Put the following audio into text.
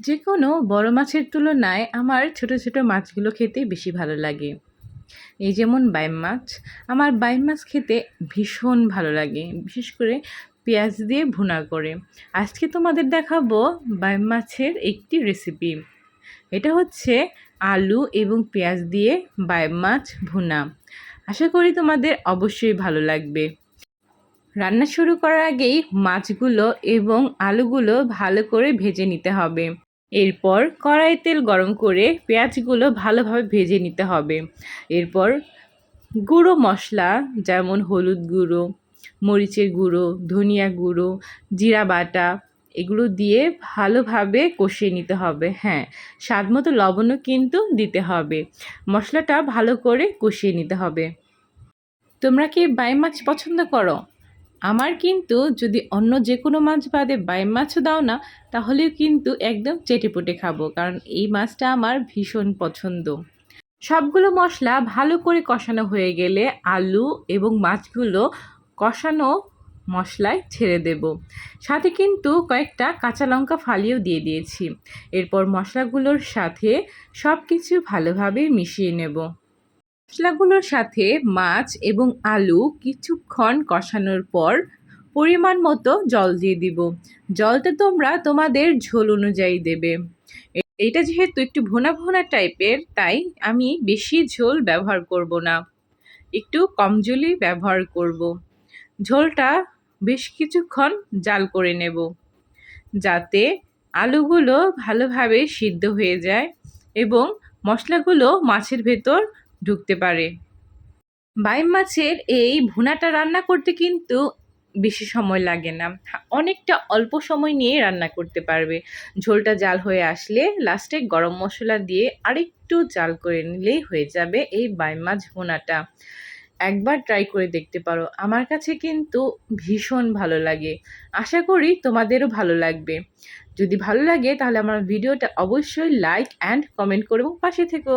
যে কোনো বড় মাছের তুলনায় আমার ছোট ছোট মাছগুলো খেতে বেশি ভালো লাগে। এই যেমন বাইম মাছ, আমার বাইম মাছ খেতে ভীষণ ভালো লাগে, বিশেষ করে পেঁয়াজ দিয়ে ভুনা করে। আজকে তোমাদের দেখাবো বাইম মাছের একটি রেসিপি। এটা হচ্ছে আলু এবং পেঁয়াজ দিয়ে বাইম মাছ ভুনা। আশা করি তোমাদের অবশ্যই ভালো লাগবে। রান্না শুরু করার আগেই মাছগুলো এবং আলুগুলো ভালো করে ভেজে নিতে হবে। এরপর কড়াই তেল গরম করে পেঁয়াজগুলো ভালোভাবে ভেজে নিতে হবে। এরপর গুঁড়ো মশলা যেমন হলুদ গুঁড়ো, মরিচের গুঁড়ো, ধনিয়া গুঁড়ো, জিরা বাটা এগুলো দিয়ে ভালোভাবে কষিয়ে নিতে হবে। হ্যাঁ, স্বাদ মতো লবণও কিন্তু দিতে হবে। মশলাটা ভালো করে কষিয়ে নিতে হবে। তোমরা কি বাইম মাছ পছন্দ করো? আমার কিন্তু যদি অন্য যে কোনো মাছ বাদে বাইম মাছও দাও না, তাহলেও কিন্তু একদম চেটেপুটে খাবো, কারণ এই মাছটা আমার ভীষণ পছন্দ। সবগুলো মশলা ভালো করে কষানো হয়ে গেলে আলু এবং মাছগুলো কষানো মশলায় ছেড়ে দেব। সাথে কিন্তু কয়েকটা কাঁচা লঙ্কা ফালিয়েও দিয়ে দিয়েছি। এরপর মশলাগুলোর সাথে সব কিছু ভালোভাবে মিশিয়ে নেব। মশলাগুলোর সাথে মাছ এবং আলু কিছুক্ষণ কষানোর পর পরিমাণ মতো জল দিয়ে দিব। জলটা তোমরা তোমাদের ঝোল অনুযায়ী দেবে। এটা যেহেতু একটু ভুনা ভুনা টাইপের, তাই আমি বেশি ঝোল ব্যবহার করব না, একটু কম ঝোলই ব্যবহার করব। ঝোলটা বেশ কিছুক্ষণ জাল করে নেব, যাতে আলুগুলো ভালোভাবে সিদ্ধ হয়ে যায় এবং মশলাগুলো মাছের ভেতর ঢুকতে পারে। বাইম মাছের এই ভুনাটা রান্না করতে কিন্তু বেশি সময় লাগে না, অনেকটা অল্প সময় নিয়ে রান্না করতে পারবে। ঝোলটা জাল হয়ে আসলে লাস্টে গরম মশলা দিয়ে আরেকটু জাল করে নিলেই হয়ে যাবে এই বাইম মাছ ভুনাটা। একবার ট্রাই করে দেখতে পারো, আমার কাছে কিন্তু ভীষণ ভালো লাগে। আশা করি তোমাদেরও ভালো লাগবে। যদি ভালো লাগে তাহলে আমার ভিডিওটা অবশ্যই লাইক অ্যান্ড কমেন্ট করো এবং পাশে থেকো।